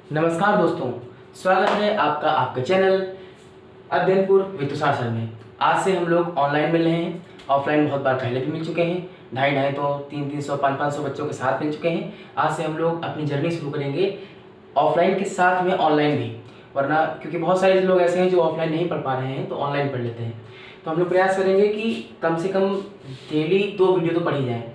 नमस्कार दोस्तों, स्वागत है आपका आपके चैनल अध्ययनपुर विद तुषार सर में। आज से हम लोग ऑनलाइन मिल रहे हैं। ऑफलाइन बहुत बार पहले भी मिल चुके हैं, 250 तो 300 500 बच्चों के साथ मिल चुके हैं। आज से हम लोग अपनी जर्नी शुरू करेंगे ऑफलाइन के साथ में ऑनलाइन भी, वरना क्योंकि बहुत सारे लोग ऐसे हैं जो ऑफलाइन नहीं पढ़ पा रहे हैं तो ऑनलाइन पढ़ लेते हैं। तो हम लोग प्रयास करेंगे कि कम से कम डेली 2 वीडियो तो पढ़ी जाए,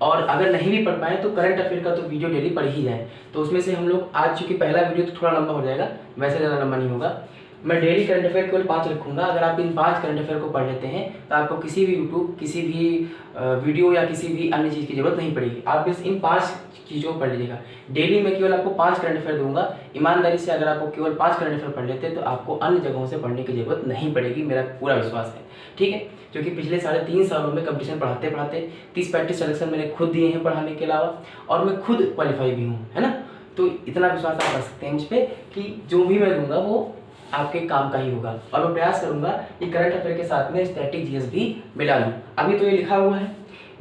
और अगर नहीं भी पढ़ पाए तो करंट अफेयर का तो वीडियो डेली पढ़ ही जाए। तो उसमें से हम लोग आज, चूँकि पहला वीडियो तो थोड़ा लंबा हो जाएगा, वैसे ज़्यादा लंबा नहीं होगा, मैं डेली करंट अफेयर केवल 5 रखूँगा। अगर आप इन 5 करंट अफेयर को पढ़ लेते हैं तो आपको किसी भी यूट्यूब, किसी भी वीडियो या किसी भी अन्य चीज़ की ज़रूरत नहीं पड़ेगी। आप बस इन 5 चीज़ों को पढ़ लीजिएगा। डेली मैं केवल आपको 5 करंट अफेयर दूंगा। ईमानदारी से अगर आपको केवल 5 करंट अफेयर पढ़ लेते हैं तो आपको अन्य जगहों से पढ़ने की ज़रूरत नहीं पड़ेगी, मेरा पूरा विश्वास है। ठीक है, क्योंकि पिछले 3.5 सालों में कंपटीशन पढ़ाते पढ़ाते 30-35 सिलेक्शन मैंने खुद दिए हैं पढ़ाने के अलावा, और मैं खुद क्वालिफाई भी हूँ, है ना। तो इतना विश्वास आप कर सकते हैं मुझ पर कि जो भी मैं दूंगा वो आपके काम का ही होगा। और मैं प्रयास करूंगा कि करंट अफेयर के साथ में स्टैटिक जीएस भी मिला लूँ। अभी तो ये लिखा हुआ है,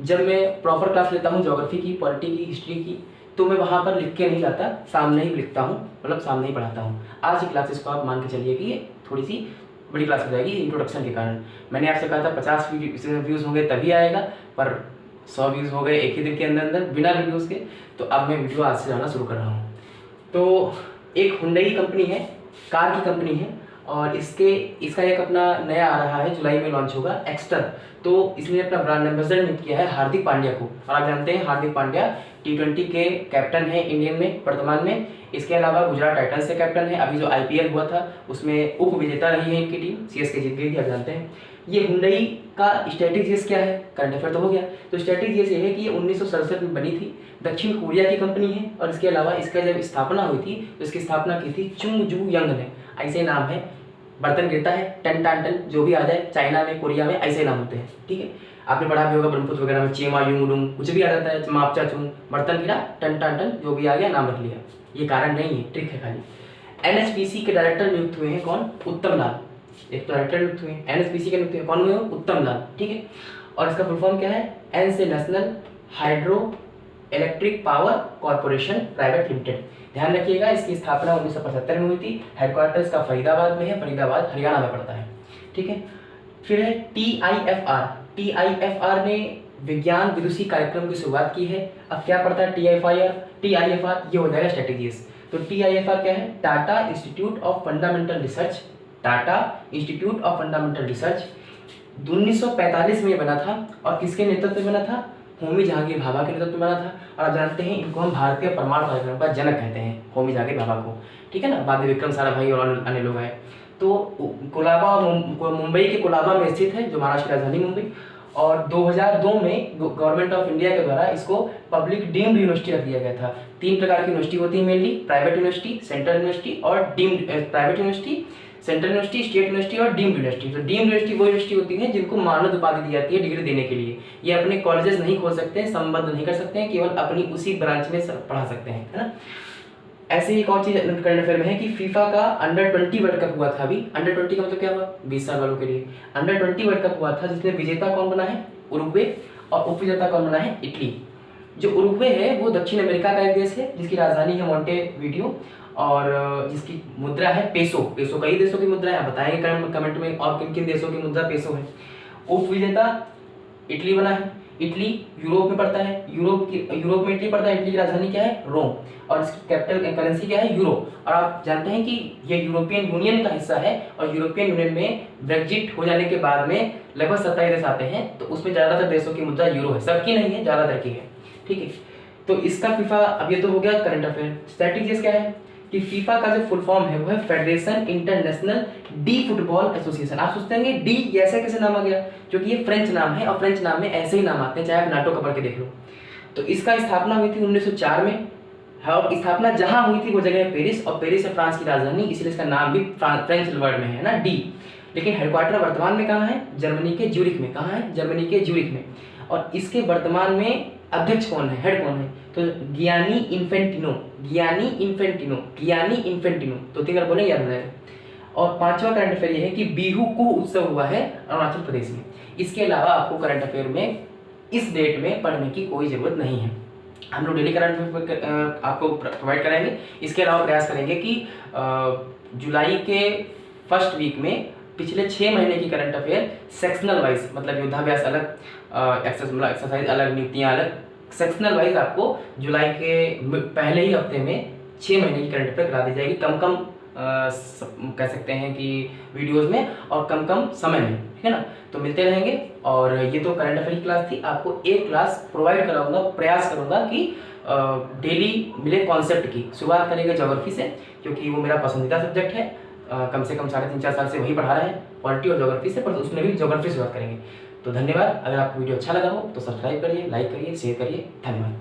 जब मैं प्रॉपर क्लास लेता हूँ ज्योग्राफी की, पॉलिटी की, हिस्ट्री की, तो मैं वहाँ पर लिख के नहीं लाता, सामने ही लिखता हूँ, मतलब सामने ही पढ़ाता हूँ। आज की क्लासेस को आप मान के चलिए कि ये थोड़ी सी बड़ी क्लास हो जाएगी इंट्रोडक्शन के कारण। मैंने आपसे कहा था 50 व्यूज़ होंगे तभी आएगा, पर 100 व्यूज़ हो गए एक ही दिन के अंदर अंदर बिना वीडियोज़ के। तो अब मैं वीडियो आज से जाना शुरू कर रहा हूँ। तो एक हुंडई कंपनी है, कार की कंपनी है, और इसका एक अपना नया आ रहा है, जुलाई में लॉन्च होगा, एक्स्टर। तो इसने अपना ब्रांड एम्बेसडर नियुक्त किया है हार्दिक पांड्या को। और आप जानते हैं हार्दिक पांड्या T20 के कैप्टन है इंडियन में वर्तमान में। इसके अलावा गुजरात टाइटंस से कैप्टन है। अभी जो IPL हुआ था उसमें उप विजेता रही है इनकी टीम, CSK जीत गई थी, आप जानते हैं। ये हुंडई का स्ट्रेटेजियस क्या है, करंट अफेयर तो हो गया। तो स्ट्रेटेजियस ये है कि ये 1967 में बनी थी, दक्षिण कोरिया की कंपनी है। और इसके अलावा इसका जब स्थापना हुई थी तो इसकी स्थापना की थी चुंग जू यंग ने, ऐसे नाम है। बर्तन गिरता है टन टन टन, जो भी आ जाए, चाइना में, कोरिया में ऐसे नाम होते हैं। ठीक है, आपने पढ़ा भी होगा ब्रह्मपुत्र वगैरह में, चेमा युंग डुंग, कुछ भी आ जाता है, मापचा चुंग, बर्तन गिरा टन टन टन, जो भी आ गया नाम रख लिया। ये कारण नहीं है, ट्रिक है खाली। NHPC के डायरेक्टर नियुक्त हुए हैं कौन? उत्तम लाल। एक डायरेक्टर नियुक्त हुए हैं, NHPC के नियुक्त हुए कौन हुए? उत्तम लाल। ठीक है, और इसका फुल फॉर्म क्या है? N से national hydro electric power corporation private limited. ध्यान रखिएगा, इसकी स्थापना 1975 में हुई थी। हेडक्वार्टर इसका फरीदाबाद में है, फरीदाबाद हरियाणा में पड़ता है। ठीक है, फिर है TIFR। TIFR ने विज्ञान विदुषी कार्यक्रम की शुरुआत की है। अब क्या पड़ता है TIFR? ये हो जाएगा स्ट्रेटेजीज। तो TIFR क्या है? Tata institute of fundamental research. Tata institute of fundamental research 1945 में बना था। और किसके नेतृत्व में बना था? होमी जहांगीर भाभा के नेतृत्व में बना था। और आप जानते हैं इनको हम भारतीय परमाणु कार्यक्रम का जनक कहते हैं, होमी जहांगीर भाभा को। ठीक है ना, बाद में विक्रम साराभाई और अन्य लोग आए। तो कोलाबा, मुंबई के कोलाबा में स्थित है, जो महाराष्ट्र की राजधानी मुंबई। और 2002 में गवर्नमेंट ऑफ इंडिया के द्वारा इसको पब्लिक डीम्ड यूनिवर्सिटी रख दिया गया था। 3 प्रकार की यूनिवर्सिटी होती है mainly, private university, central university और deemed. Private university, central university, state university और डीम्ड यूनिवर्सिटी। तो डीम्ड यूनिवर्सिटी वो यूनिवर्सिटी होती है जिनको मानद उपाधि दी जाती है डिग्री देने के लिए। ये अपने कॉलेजेस नहीं खोल सकते हैं, संबद्ध नहीं कर सकते हैं, केवल अपनी उसी ब्रांच में पढ़ा सकते हैं, है ना। ऐसे ही एक और चीज करंट अफेयर में है कि फीफा का अंडर 20 वर्ल्ड कप हुआ था अभी। अंडर 20 का मतलब क्या हुआ? 20 साल वालों के लिए अंडर 20 वर्ल्ड कप हुआ था, जिसमें विजेता कौन बना है? उरुग्वे, और उपविजेता कौन बना है? इटली। जो उरुग्वे है वो दक्षिण अमेरिका का एक देश है, जिसकी राजधानी है मोंटेवीडियो, और जिसकी मुद्रा है पेसो। पेसो कई देशों की मुद्रा है, आप बताएंगे कमेंट में और किन किन देशों की मुद्रा पेसो है। उपविजेता इटली बना है। इटली यूरोप में पड़ता है, यूरोप में इटली पड़ता है। इटली की राजधानी क्या है? रोम, और इसकी कैपिटल करेंसी क्या है? यूरो। और आप जानते हैं कि ये यूरोपियन यूनियन का हिस्सा है, और यूरोपियन यूनियन में ब्रेग्जिट हो जाने के बाद में लगभग 27 देश आते हैं, तो उसमें ज़्यादातर देशों की मुद्रा यूरो है, सबकी नहीं है, ज़्यादातर की है। ठीक है, तो इसका फीफा, अब ये तो हो गया करंट अफेयर। स्ट्रेटेजीज क्या है कि फीफा का जो फुल फॉर्म है वो है federation international D football association. आप सोचते हैं डी ऐसे कैसे नाम आ गया? क्योंकि ये फ्रेंच नाम है, और फ्रेंच नाम में ऐसे ही नाम आते हैं, चाहे आप नाटो का पढ़ के देख लो। तो इसका स्थापना हुई थी 1904 में। और स्थापना जहां हुई थी वो जगह है पेरिस, और पेरिस है फ्रांस की राजधानी, इसलिए इसका नाम भी फ्रेंच वर्ड में है ना, डी। लेकिन हेडक्वार्टर वर्तमान में कहाँ है? जर्मनी के ज्यूरिख में। कहाँ है? जर्मनी के ज्यूरिख में। और इसके वर्तमान में अध्यक्ष कौन है, हेड कौन है? तो गियानी इन्फेंटिनो। तो 3 बार बोलेंगे, याद हो जाएगा। और 5वां करंट अफेयर ये है कि बिहू को उत्सव हुआ है अरुणाचल प्रदेश में। इसके अलावा आपको करंट अफेयर में इस डेट में पढ़ने की कोई जरूरत नहीं है। हम लोग डेली करंट अफेयर आपको प्रोवाइड कराएंगे। इसके अलावा प्रयास करेंगे कि जुलाई के फर्स्ट वीक में पिछले 6 महीने की करंट अफेयर सेक्शनल वाइज, मतलब योद्धाभ्यास अलग, एक्सरसाइज अलग, नियुक्तियाँ अलग, सेक्शनल वाइज आपको जुलाई के पहले ही हफ्ते में 6 महीने की करंट अफेयर करा दी जाएगी, कम कम कह सकते हैं कि वीडियोस में और कम कम समय में, ठीक है ना। तो मिलते रहेंगे। और ये तो करंट अफेयर की क्लास थी, आपको एक क्लास प्रोवाइड कराऊंगा, प्रयास करूंगा कि डेली मिले कॉन्सेप्ट की। शुरुआत करेंगे ज्योग्राफी से, क्योंकि वो मेरा पसंदीदा सब्जेक्ट है। कम से कम 3.5-4 साल से वही पढ़ा रहे हैं, पॉलिटी और ज्योग्राफी से, पर उसमें भी ज्योग्राफी से शुरुआत करेंगे। तो धन्यवाद। अगर आपको वीडियो अच्छा लगा हो तो सब्सक्राइब करिए, लाइक करिए, शेयर करिए। धन्यवाद।